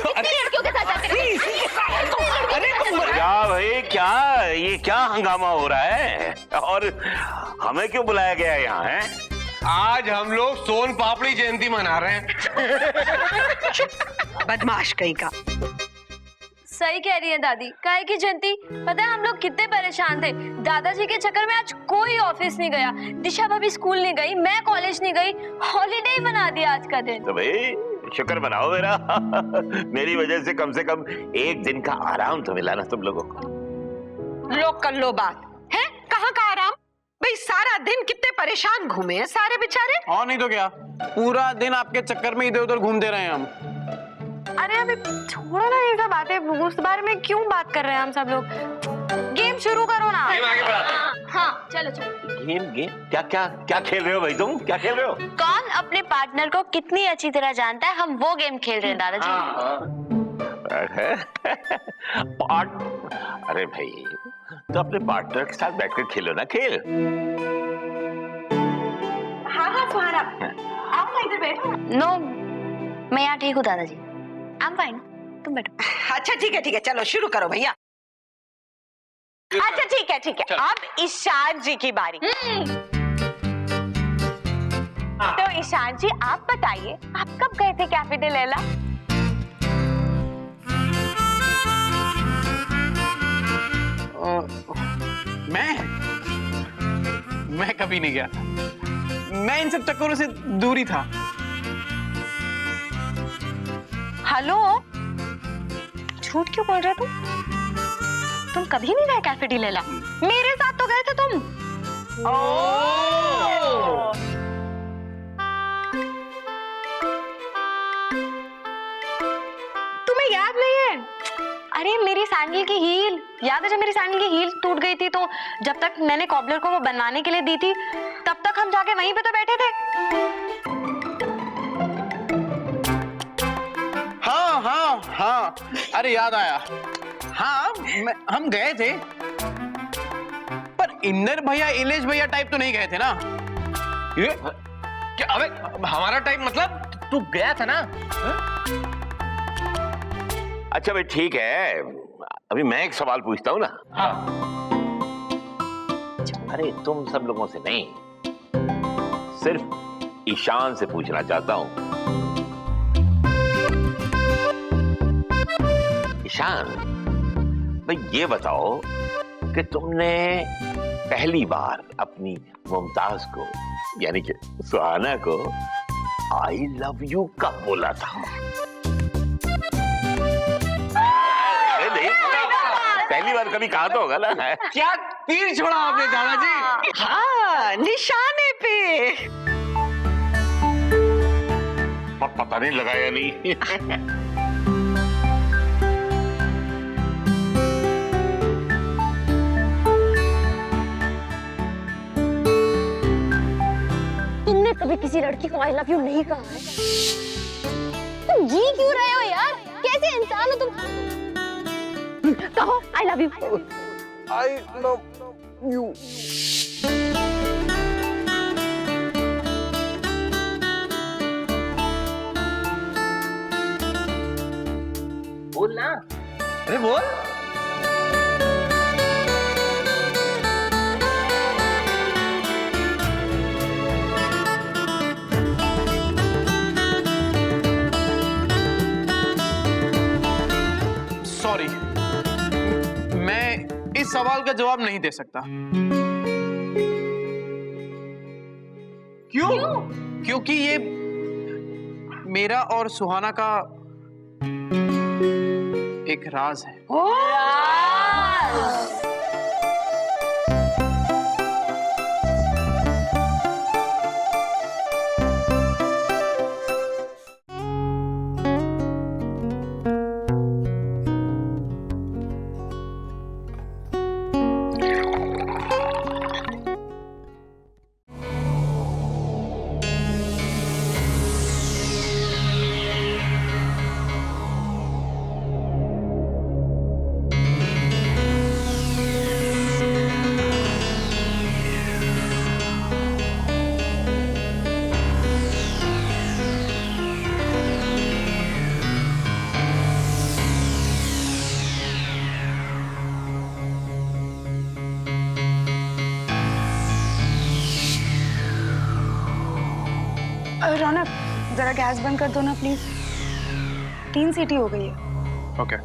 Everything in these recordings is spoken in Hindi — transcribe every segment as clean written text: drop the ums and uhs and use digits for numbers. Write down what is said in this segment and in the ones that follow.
लड़कियों के साथ जाते रहते। अरे क्या भाई, क्या ये क्या हंगामा हो रहा है और हमें क्यों बुलाया गया है यहाँ? है आज हम लोग सोन पापड़ी जयंती मना रहे हैं। बदमाश कहीं का। सही कह रही है दादी, काहे की जयंती? पता है हम लोग कितने परेशान थे। दादाजी के चक्कर में आज कोई ऑफिस नहीं गया, दिशा भाभी स्कूल नहीं गई, मैं कॉलेज नहीं गई, हॉलीडे बना दिया आज का दिन। तो भाई शुक्र मनाओ मेरा। मेरी वजह से कम एक दिन का आराम तो मिला ना तुम लोगों को। लो कर लो बात है, कहाँ का आराम भाई? सारा दिन कितने परेशान घूमे हैं सारे बेचारे। और नहीं तो क्या, पूरा दिन आपके चक्कर में इधर उधर घूमते रहे हम। अरे अभी छोड़ो ना ये सब बातें, उस बारे में क्यों बात कर रहे हैं हम सब लोग? गेम शुरू करो ना। गेम आगे बढ़ाते हैं। हाँ चलो चलो। गेम क्या क्या क्या खेल रहे हो भाई? तुम क्या खेल रहे हो? कौन अपने पार्टनर को कितनी अच्छी तरह जानता है, हम वो गेम खेल रहे हैं दादाजी। अरे भाई तो अपने पार्टनर के साथ बैठकर खेलो ना खेल। हाँ सुहाना, आप ना इधर बैठो। नो, मैं यहाँ ठीक हूँ दादाजी, आई एम फाइन, तुम बैठो। अच्छा ठीक है चलो शुरू करो भैया। अच्छा ठीक है अब ईशान जी की बारी। तो ईशान जी आप बताइए, आप कब गए थे कैफे लैला? मैं कभी नहीं गया, मैं इन सब चक्करों से दूर ही था। हेलो, झूठ क्यों बोल रहे तुम कभी नहीं गए कैफे लैला? मेरे साथ तो गए थे तुम। तुम्हें याद नहीं है? अरे मेरी सैंडल की हील याद है? जब मेरी सैंडल की हील टूट गई थी तो जब तक मैंने कॉबलर को वो बनाने के लिए दी थी तब तक हम जाके वहीं पे तो बैठे थे। हाँ, अरे याद आया। हाँ हम गए थे, पर इंदर भैया इलेश भैया टाइप तो नहीं गए थे ना। ये क्या? अबे हमारा टाइप मतलब तू गया था ना? अच्छा भाई ठीक है, अभी मैं एक सवाल पूछता हूँ ना। हाँ। अरे तुम सब लोगों से नहीं, सिर्फ ईशान से पूछना चाहता हूँ। ईशान भाई ये बताओ कि तुमने पहली बार अपनी मुमताज को यानी कि सुहाना को आई लव यू कब बोला था? पहली बार कभी कहा तो होगा ना? क्या तीर छोड़ा आपने दादाजी? हाँ निशाने पे। पता नहीं लगाया नहीं। तुमने कभी किसी लड़की को आई लव यू नहीं कहा है? तुम जी क्यों रहे हो यार? कैसे इंसान हो तुम? कहो I love you. I love you. बोल ना। अरे बोल। सॉरी, मैं इस सवाल का जवाब नहीं दे सकता। क्यों? क्योंकि ये मेरा और सुहाना का एक राज है। रौनक जरा गैस बंद कर दो ना प्लीज। 3 सीटी हो गई है। ओके।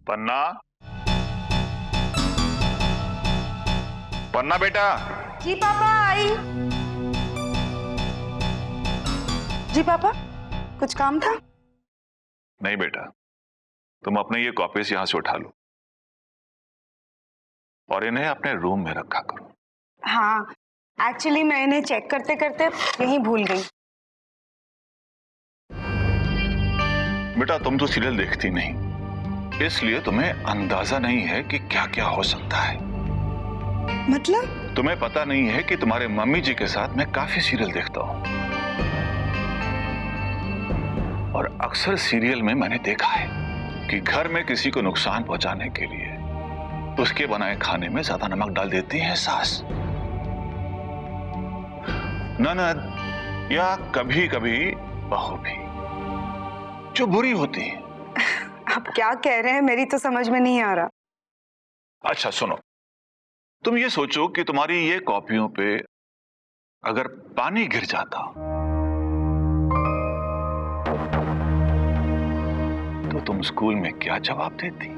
पन्ना, पन्ना बेटा। जी पापा आई। जी पापा कुछ काम था? नहीं बेटा, तुम अपने ये कॉपीज यहां से उठा लो और इन्हें अपने रूम में रखा करो। हाँ एक्चुअली मैं इन्हें चेक करते करते यहीं भूल गई। बेटा तुम तो सीरियल देखती नहीं, इसलिए तुम्हें अंदाजा नहीं है कि क्या क्या हो सकता है। मतलब? तुम्हें पता नहीं है कि तुम्हारे मम्मी जी के साथ मैं काफी सीरियल देखता हूं और अक्सर सीरियल में मैंने देखा है कि घर में किसी को नुकसान पहुंचाने के लिए उसके बनाए खाने में ज्यादा नमक डाल देती है सास, ननद या कभी कभी बहू भी, जो बुरी होती है। आप क्या कह रहे हैं, मेरी तो समझ में नहीं आ रहा। अच्छा सुनो, तुम ये सोचो कि तुम्हारी ये कॉपियों पे अगर पानी गिर जाता तो तुम स्कूल में क्या जवाब देती?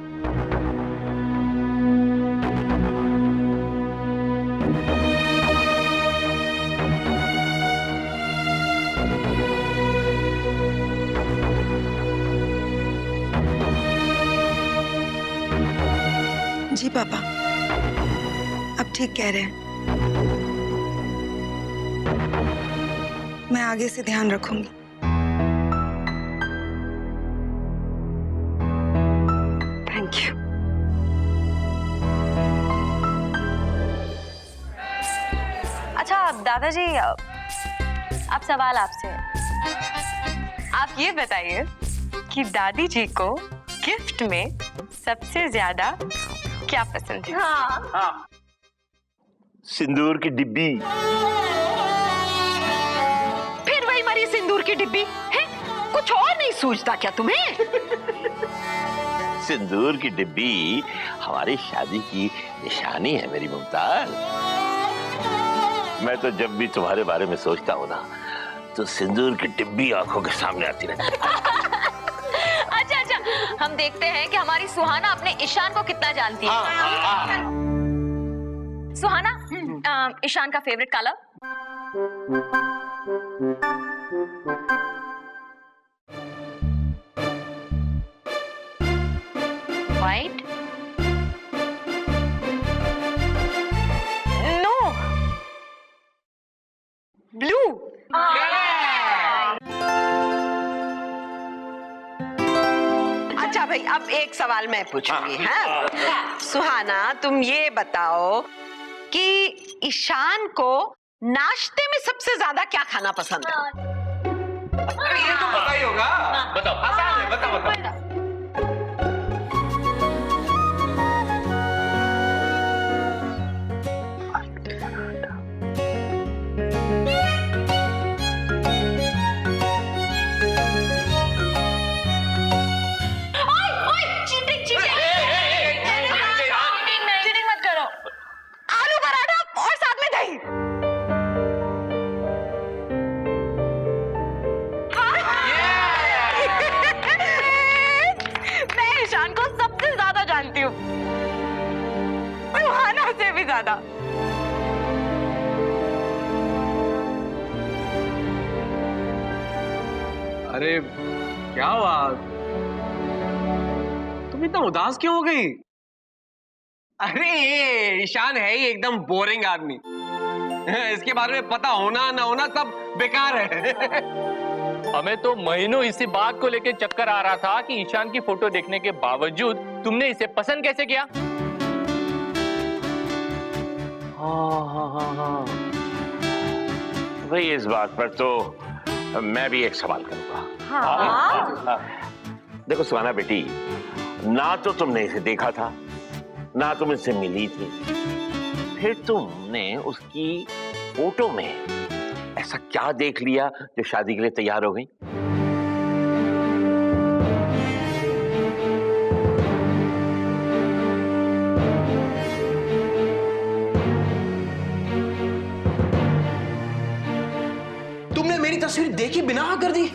जी पापा अब ठीक कह रहे हैं, मैं आगे से ध्यान रखूंगी। Thank you. अच्छा दादाजी, अब सवाल आपसे है। आप ये बताइए कि दादी जी को गिफ्ट में सबसे ज्यादा क्या पसंद है? हाँ, सिंदूर की डिब्बी। फिर वही मरी सिंदूर की डिब्बी है? कुछ और नहीं सूझता क्या तुम्हें? सिंदूर की डिब्बी हमारी शादी की निशानी है मेरी मुमताज। मैं तो जब भी तुम्हारे बारे में सोचता हूँ ना तो सिंदूर की डिब्बी आंखों के सामने आती रहती है। अच्छा, हम देखते हैं कि हमारी सुहाना अपने ईशान को कितना जानती है। सुहाना, ईशान का favourite colour? White? No, blue. अच्छा भाई, अब एक सवाल मैं पूछूंगी। हाँ सुहाना, तुम ये बताओ कि ईशान को नाश्ते में सबसे ज्यादा क्या खाना पसंद है? अरे ये तो पता ही होगा। बताओ, आसान है, बताओ। चीटिंग मत करो। आलू पराठा और साथ में दही। मैं ईशान को सबसे ज्यादा जानती हूँ, सुहाना से भी ज्यादा। अरे क्या हुआ, तुम इतना उदास क्यों हो गई? अरे ये ईशान है ही एकदम बोरिंग आदमी। इसके बारे में पता होना ना होना सब बेकार है। हमें तो महीनों इसी बात को लेकर चक्कर आ रहा था कि ईशान की फोटो देखने के बावजूद तुमने इसे पसंद कैसे किया? हाँ भाई, इस बात पर तो मैं भी एक सवाल करूंगा। हाँ। देखो सुहाना बेटी, ना तो तुमने इसे देखा था, ना तुम इससे मिली थी, फिर तुमने उसकी फोटो में ऐसा क्या देख लिया जो शादी के लिए तैयार हो गई? तुमने मेरी तस्वीर देखी बिना हाँ कर दी?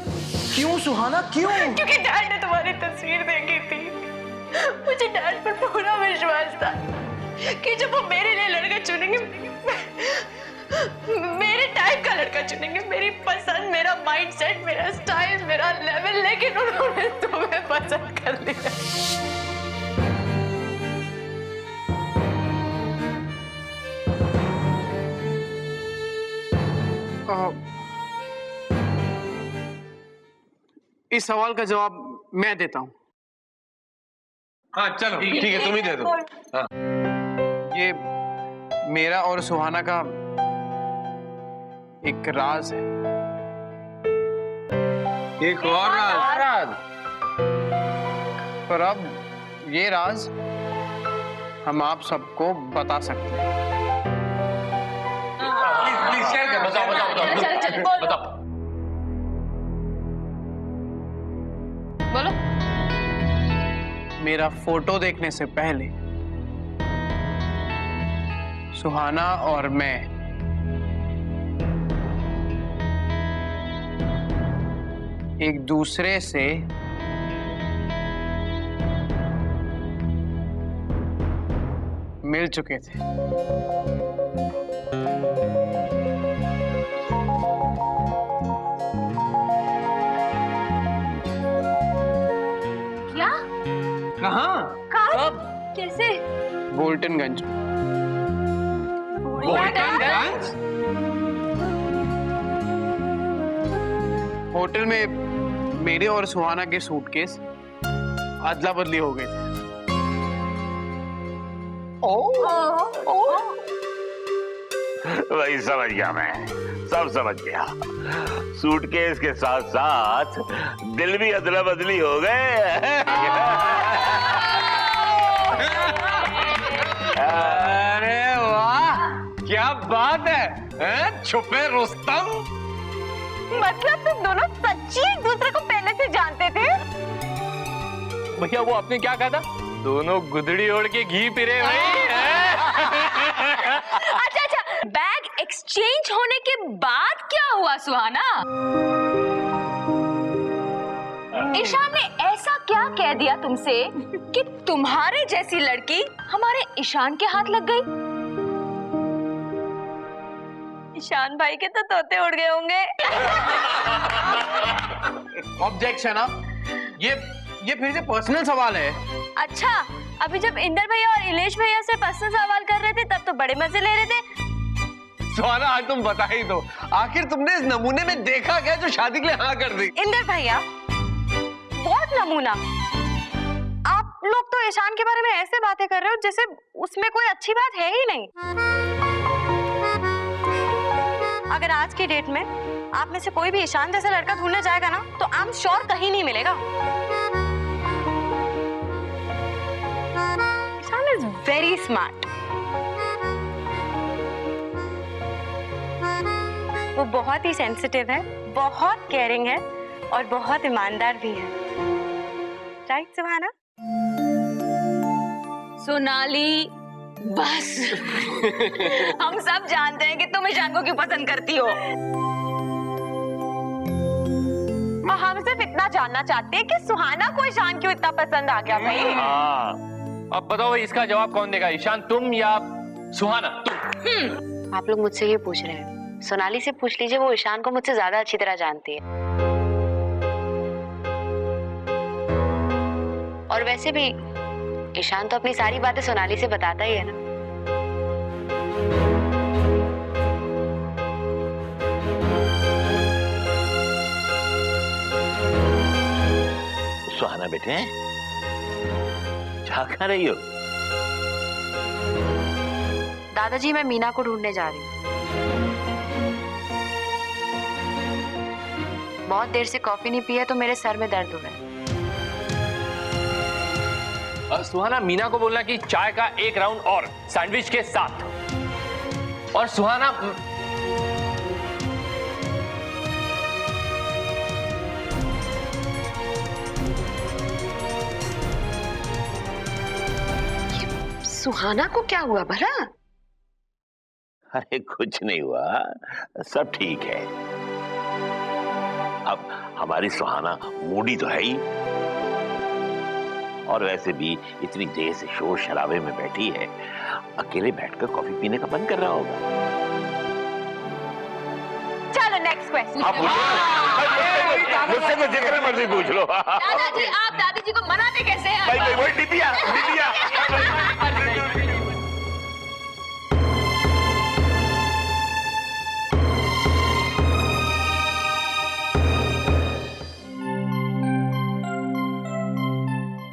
क्यों सुहाना, क्यों? क्योंकि डैड ने तुम्हारी तस्वीर देखी थी। मुझे डैड पर पूरा विश्वास था कि जब वो मेरे लिए लड़का चुनेंगे, मेरे टाइप का लड़का चुनेंगे, मेरी पसंद, मेरा माइंडसेट, मेरा स्टाइल, मेरा लेवल, लेकिन उन्होंने तुम्हें पसंद कर लिया। इस सवाल का जवाब मैं देता हूं। हाँ चलो ठीक है, तुम ही दे दो। हाँ। ये मेरा और सुहाना का एक राज है। एक और राज। पर अब ये राज हम आप सबको बता सकते हैं। प्लीज शेयर करो। बताओ। बोलो। मेरा फोटो देखने से पहले सुहाना और मैं एक दूसरे से मिल चुके थे। क्या? कहाँ? कब? कैसे? बोल्टनगंज। होटल में मेरे और सुहाना के सूटकेस अदला बदली हो गए थे। वही समझ गया मैं, सब समझ गया। सूटकेस के साथ साथ दिल भी अदला बदली हो गए। अरे वाह, क्या बात है? हैं? छुपे रुस्तम। मतलब तुम दोनों सच्ची एक दूसरे को पहले से जानते थे? भैया वो आपने क्या कहा था? दोनों गुदड़ी ओढ़ के घी पिरे भाई। अच्छा, बैग एक्सचेंज होने के बाद क्या हुआ सुहाना? ईशान ने ऐसा क्या कह दिया तुमसे कि तुम्हारे जैसी लड़की हमारे ईशान के हाथ लग गई? ईशान भाई के तो तोते उड़ गए होंगे। ऑब्जेक्शन। अब ये फिर से पर्सनल सवाल है। अच्छा, अभी जब इंदर भैया और इलेश भैया से पर्सनल सवाल कर रहे थे तब तो बड़े मजे ले रहे थे। सुहाना आज तुम बता ही दो, आखिर तुमने इस नमूने में देखा क्या जो शादी के लिए हाँ कर दी? इंदर भैया, बहुत नमूना। आप लोग तो ईशान के बारे में ऐसे बातें कर रहे हो जैसे उसमें कोई अच्छी बात है ही नहीं। अगर आज की डेट में आप में से कोई भी ईशान जैसा लड़का ढूंढने जाएगा ना तो आई एम श्योर कहीं नहीं मिलेगा। Ishaan is very smart. वो बहुत ही सेंसिटिव है, बहुत केयरिंग है और बहुत ईमानदार भी है। राइट सुहाना? सोनाली, बस। हम सब जानते हैं कि तुम ईशान को क्यों पसंद करती हो। और हम सिर्फ इतना जानना चाहते हैं कि सुहाना को ईशान क्यों इतना पसंद आ गया भाई। हाँ, अब बताओ भाई इसका जवाब कौन देगा? ईशान तुम या सुहाना? तुम। आप लोग मुझसे ये पूछ रहे हैं, सोनाली से पूछ लीजिए, वो ईशान को मुझसे ज्यादा अच्छी तरह जानती है। और वैसे भी ईशान तो अपनी सारी बातें सोनाली से बताता ही है ना। सुहाना बेटे, जा कहाँ रही हो? दादाजी, मैं मीना को ढूंढने जा रही हूँ। बहुत देर से कॉफी नहीं पिया तो मेरे सर में दर्द हो रहा है। सुहाना, मीना को बोलना कि चाय का एक राउंड और सैंडविच के साथ। और सुहाना, सुहाना को क्या हुआ भला? अरे कुछ नहीं हुआ, सब ठीक है। अब हमारी सुहाना मूडी तो है ही, और वैसे भी इतनी देर से शोर शराबे में बैठी है, अकेले बैठकर कॉफी पीने का मन कर रहा होगा। चलो नेक्स्ट क्वेश्चन। मुझसे तो जितना मर्जी पूछ लो। दादाजी, आप दादी जी को मनाते कैसे हैं? भाई वही डिबिया डिबिया।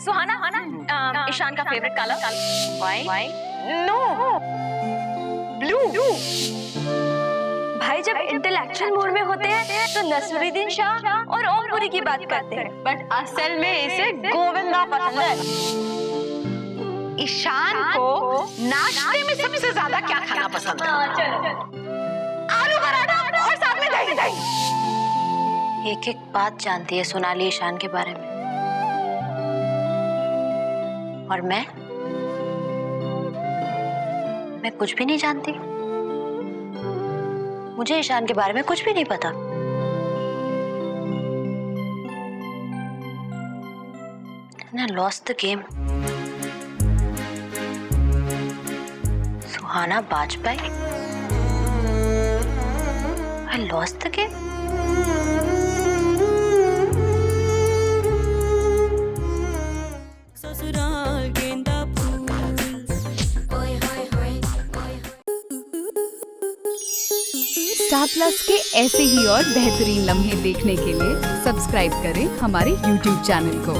सुहाना, ईशान का favourite colour? Why? No, blue. भाई जब इंटेलेक्चुअल मूड में होते हैं तो नसरुद्दीन शाह और ओमपुरी की बात करते हैं, बट असल में इसे गोविंदा पसंद है। ईशान को नाश्ते में सबसे ज्यादा क्या खाना पसंद है? आलू पराठा और साथ में दही। एक एक बात जानती है सोनाली ईशान के बारे में, और मैं कुछ भी नहीं जानती। मुझे ईशान के बारे में कुछ भी नहीं पता। I lost the game. Suhana Bajpai? I lost the game. Star Plus के ऐसे ही और बेहतरीन लम्हे देखने के लिए सब्सक्राइब करें हमारे YouTube चैनल को।